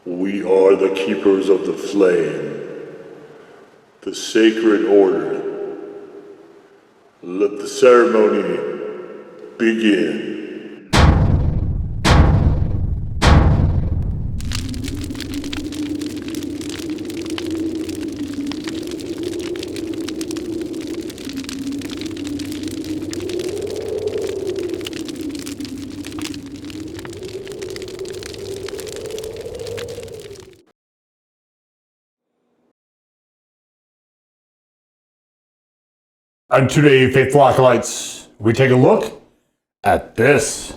We are the keepers of the flame, the sacred order. Let the ceremony begin. And today, faithful acolytes, we take a look at this.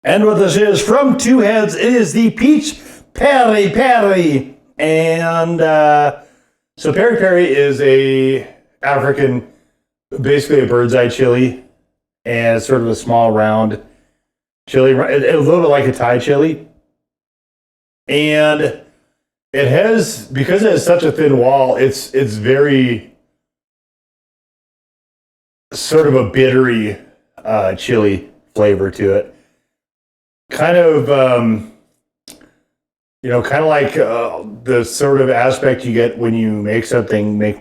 And what this is, from Two Heads, it is the Peach Peri-Peri. And so Peri-Peri is a African, basically a bird's eye chili, and it's sort of a small round chili, a little bit like a Thai chili. And it has, because it has such a thin wall, it's very sort of a bittery chili flavor to it. Kind of, kind of like the sort of aspect you get when you make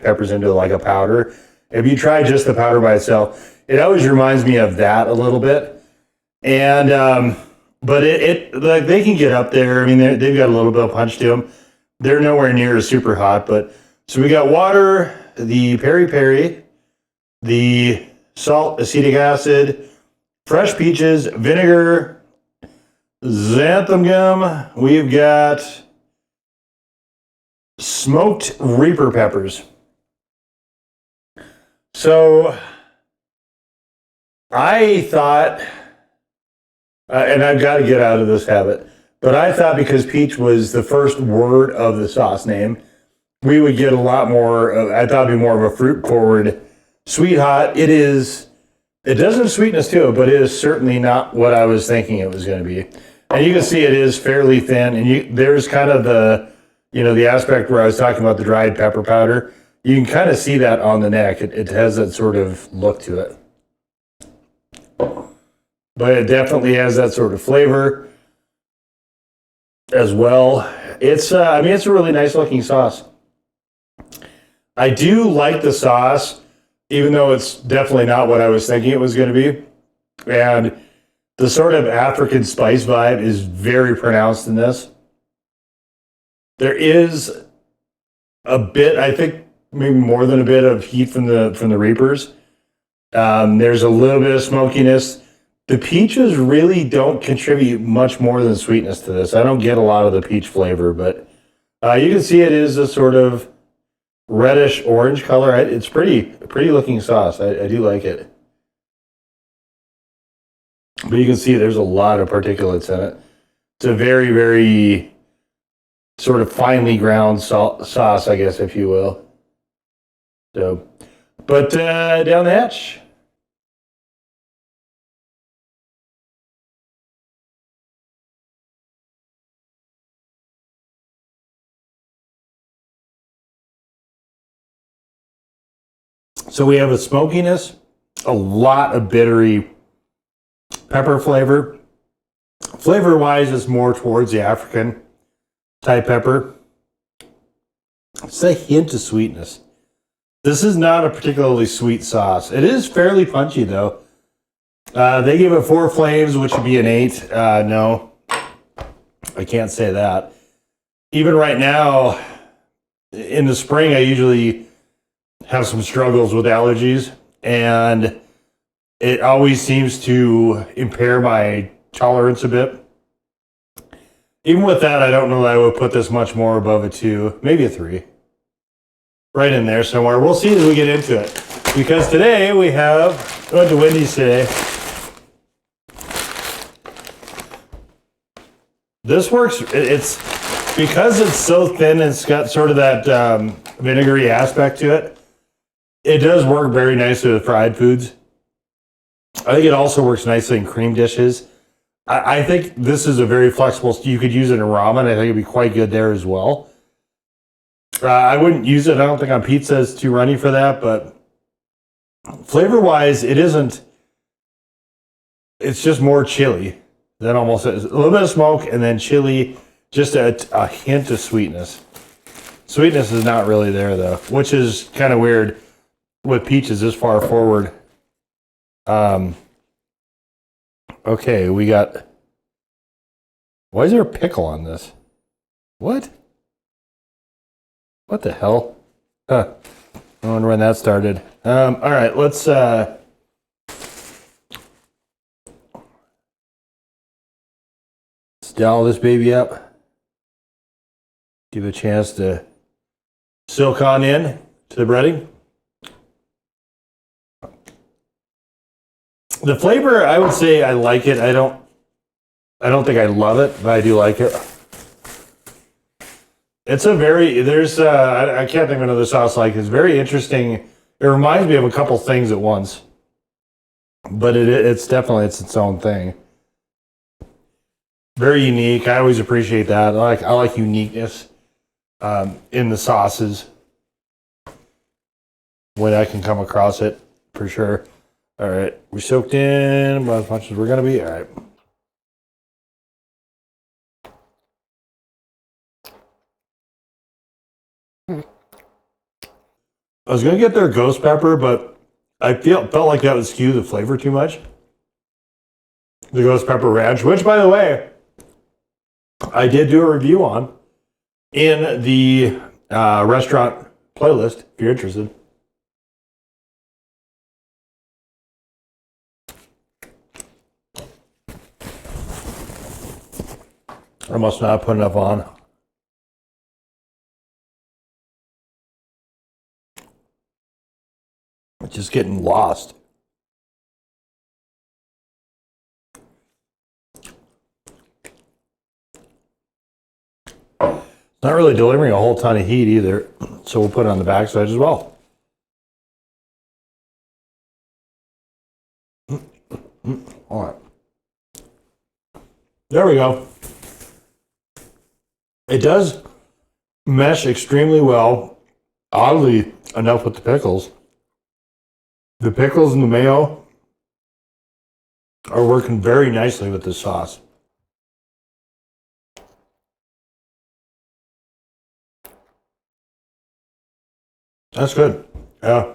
peppers into like a powder. If you try just the powder by itself, it always reminds me of that a little bit. And, but it like they can get up there. I mean, they've got a little bit of punch to them. They're nowhere near as super hot, but so we got water, the peri-peri, the salt, acetic acid, fresh peaches, vinegar, xanthan gum. We've got smoked reaper peppers. So I thought, and I've got to get out of this habit, but I thought because peach was the first word of the sauce name, we would get a lot more, I thought it'd be more of a fruit forward sweet hot. It does have sweetness to it, but it is certainly not what I was thinking it was going to be. And you can see it is fairly thin, and there's kind of the aspect where I was talking about the dried pepper powder. You can kind of see that on the neck. It has that sort of look to it. But it definitely has that sort of flavor as well. It's a really nice looking sauce. I do like the sauce, even though it's definitely not what I was thinking it was going to be. And the sort of African spice vibe is very pronounced in this. There is a bit, I think maybe more than a bit of heat from the Reapers. There's a little bit of smokiness. The peaches really don't contribute much more than sweetness to this. I don't get a lot of the peach flavor, but you can see it is a sort of reddish orange color. It's pretty looking sauce. I do like it. But you can see there's a lot of particulates in it. It's a very, very sort of finely ground sauce, I guess, if you will. So, but down the hatch. So we have a smokiness, a lot of bittery pepper flavor. Flavor-wise, it's more towards the African type pepper. It's a hint of sweetness. This is not a particularly sweet sauce. It is fairly punchy, though. They give it 4 flames, which would be an 8. No, I can't say that. Even right now, in the spring, I usually have some struggles with allergies, and it always seems to impair my tolerance a bit. Even with that, I don't know that I would put this much more above a 2, maybe a 3. Right in there somewhere. We'll see as we get into it. Because today I went to Wendy's today. This works, it's because it's so thin and it's got sort of that vinegary aspect to it. It does work very nicely with fried foods. I think it also works nicely in cream dishes. I think this is a very flexible, you could use it in ramen. I think it'd be quite good there as well. I wouldn't use it, I don't think on pizza is too runny for that, but flavor-wise, it's just more chili Then almost a little bit of smoke, and then chili, just a hint of sweetness. Sweetness is not really there though, which is kind of weird with peaches this far forward. Okay, we got. Why is there a pickle on this? What? What the hell? Huh. I wonder when that started. All right, let's doll this baby up. Give it a chance to silk on in to the breading. The flavor, I would say I like it. I don't think I love it, but I do like it. It's a very, I can't think of another sauce like it. It's very interesting. It reminds me of a couple things at once, but it's definitely its own thing. Very unique. I always appreciate that. I like uniqueness in the sauces when I can come across it, for sure. All right, we soaked in about as much as we're gonna be. All right. I was gonna get their ghost pepper, but I felt like that would skew the flavor too much. The ghost pepper ranch, which, by the way, I did do a review on in the restaurant playlist, if you're interested. I must not put enough on. It's just getting lost. Not really delivering a whole ton of heat either, so we'll put it on the backside as well. All right. There we go. It does mesh extremely well, oddly enough, with the pickles. The pickles and the mayo are working very nicely with this sauce. That's good. Yeah.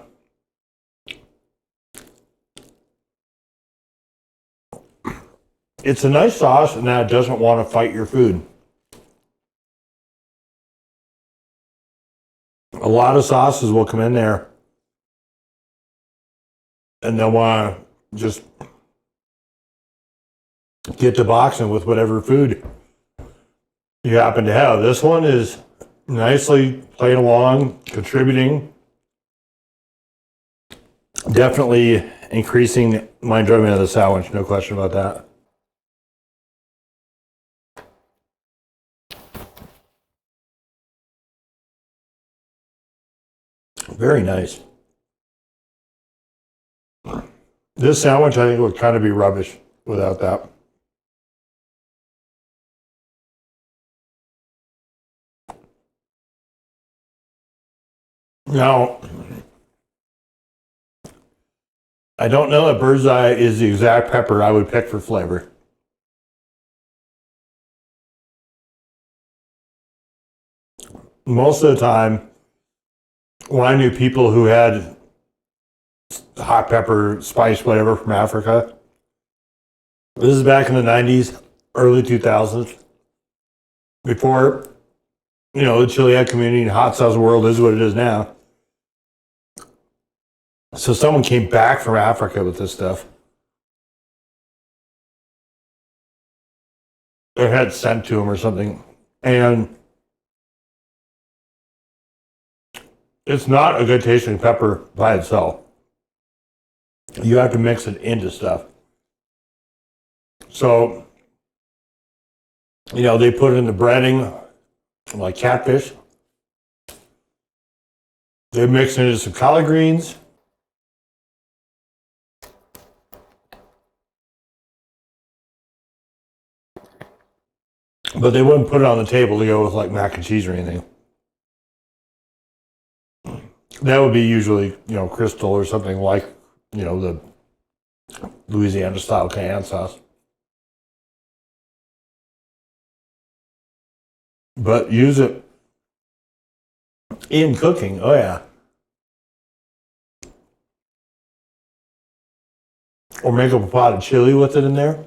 It's a nice sauce and that doesn't want to fight your food. A lot of sauces will come in there and they'll want to just get to boxing with whatever food you happen to have. This one is nicely playing along, contributing. Definitely increasing my enjoyment of the sandwich, no question about that. Very nice. This sandwich, I think, would kind of be rubbish without that. Now, I don't know that bird's eye is the exact pepper I would pick for flavor. Most of the time, when I knew people who had hot pepper, spice, whatever from Africa, this is back in the 90s, early 2000s, before, the chili community and hot sauce world is what it is now. So someone came back from Africa with this stuff. They had sent to them or something. And it's not a good tasting pepper by itself. You have to mix it into stuff. So, they put it in the breading like catfish. They mix it into some collard greens. But they wouldn't put it on the table to go with like mac and cheese or anything. That would be usually, crystal or something like, the Louisiana style cayenne sauce. but use it in cooking. Oh yeah. Or make up a pot of chili with it in there.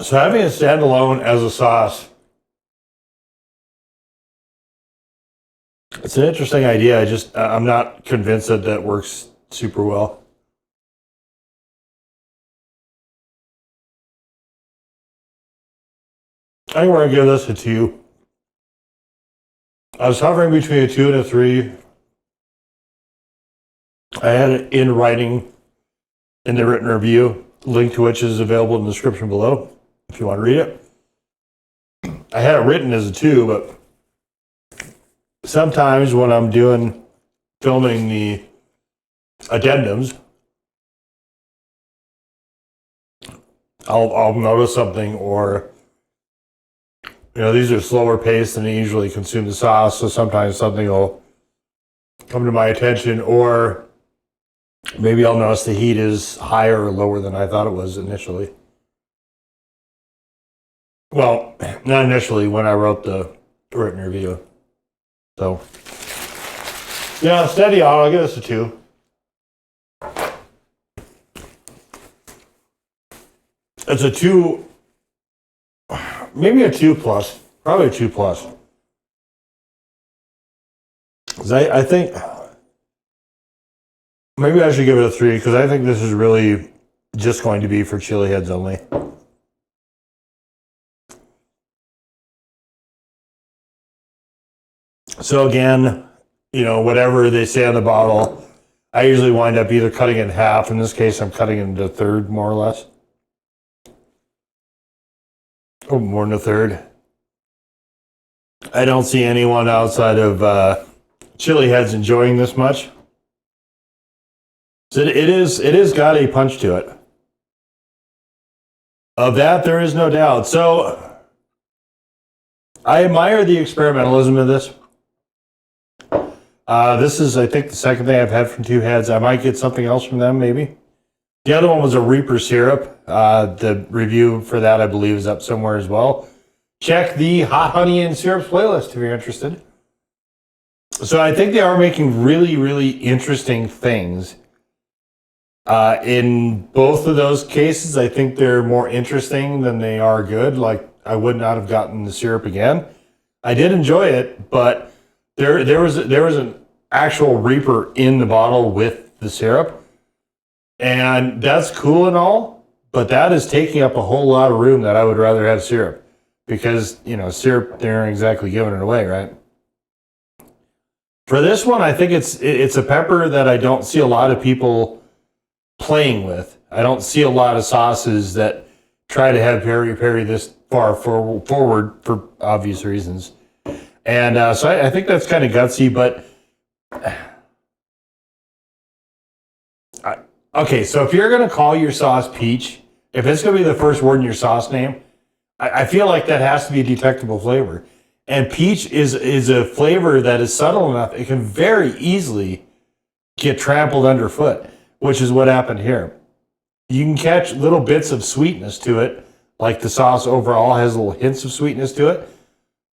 So having it standalone as a sauce, it's an interesting idea. I'm not convinced that that works super well. I think we're gonna give this a 2. I was hovering between a 2 and a 3. I had it in writing in the written review, link to which is available in the description below if you want to read it. I had it written as a 2, but sometimes when I'm filming the addendums, I'll notice something, or these are slower paced than I usually consume the sauce, so sometimes something will come to my attention, or maybe I'll notice the heat is higher or lower than I thought it was initially. Well, not initially, when I wrote the written review. So, yeah, steady on. I'll give this a 2. It's a 2, maybe a 2 plus, probably a 2 plus. 'Cause I think maybe I should give it a 3, because I think this is really just going to be for chili heads only. So again, whatever they say on the bottle, I usually wind up either cutting it in half. In this case, I'm cutting it into a third, more or less. Or more than a third. I don't see anyone outside of chili heads enjoying this much. So it is got a punch to it. Of that, there is no doubt. So I admire the experimentalism of this. This is, I think, the second thing I've had from Two Heads. I might get something else from them, maybe. The other one was a Reaper syrup. The review for that, I believe, is up somewhere as well. Check the Hot Honey and Syrups playlist if you're interested. So I think they are making really, really interesting things. In both of those cases, I think they're more interesting than they are good. Like, I would not have gotten the syrup again. I did enjoy it, but there was an actual Reaper in the bottle with the syrup, and that's cool and all, but that is taking up a whole lot of room that I would rather have syrup, because syrup, they aren't exactly giving it away, right? For this one, I think it's a pepper that I don't see a lot of people playing with. I don't see a lot of sauces that try to have peri-peri this far forward for obvious reasons. And so I think that's kind of gutsy, but okay, so if you're going to call your sauce peach, if it's going to be the first word in your sauce name, I feel like that has to be a detectable flavor. And peach is a flavor that is subtle enough, it can very easily get trampled underfoot, which is what happened here. You can catch little bits of sweetness to it, like the sauce overall has little hints of sweetness to it,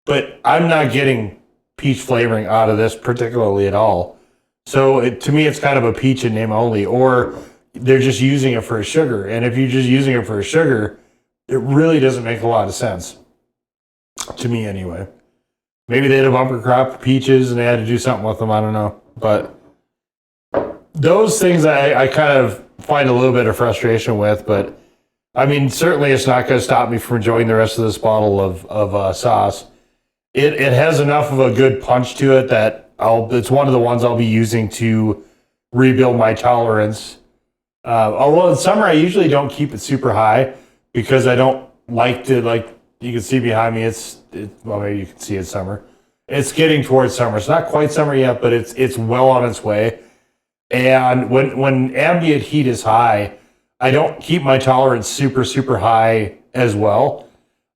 but I'm not getting peach flavoring out of this particularly at all. So to me, it's kind of a peach in name only, or they're just using it for a sugar. And if you're just using it for a sugar, it really doesn't make a lot of sense. To me, anyway. Maybe they had a bumper crop of peaches and they had to do something with them. I don't know. But those things I kind of find a little bit of frustration with. But, I mean, certainly it's not going to stop me from enjoying the rest of this bottle of sauce. It has enough of a good punch to it that it's one of the ones I'll be using to rebuild my tolerance. Although in summer, I usually don't keep it super high because I don't like to, like, you can see behind me, well, maybe you can see it's summer. It's getting towards summer. It's not quite summer yet, but it's well on its way. And when ambient heat is high, I don't keep my tolerance super, super high as well.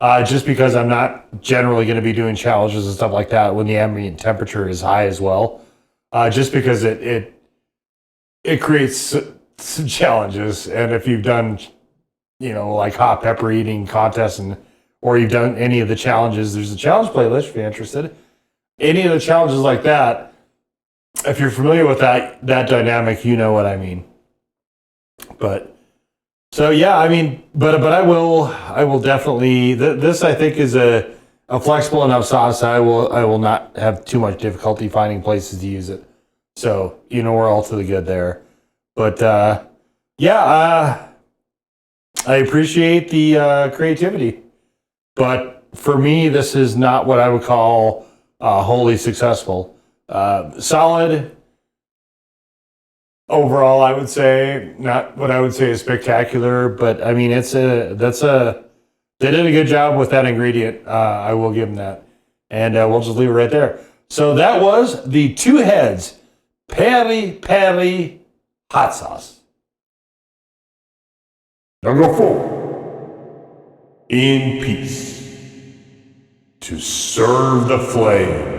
Just because I'm not generally going to be doing challenges and stuff like that when the ambient temperature is high as well. Just because it creates some challenges. And if you've done like hot pepper eating contests, or you've done any of the challenges. There's a challenge playlist if you're interested. Any of the challenges like that, if you're familiar with that dynamic, you know what I mean. But so yeah, I mean, but I will definitely. This I think is a flexible enough sauce. I will not have too much difficulty finding places to use it. So we're all to the good there. But yeah, I appreciate the creativity. But for me, this is not what I would call wholly successful. Solid overall, I would say. Not what I would say is spectacular, but I mean, they did a good job with that ingredient. I will give them that. And we'll just leave it right there. So that was the Two Heads Peri-Peri hot sauce. Number 4. In peace, to serve the flame.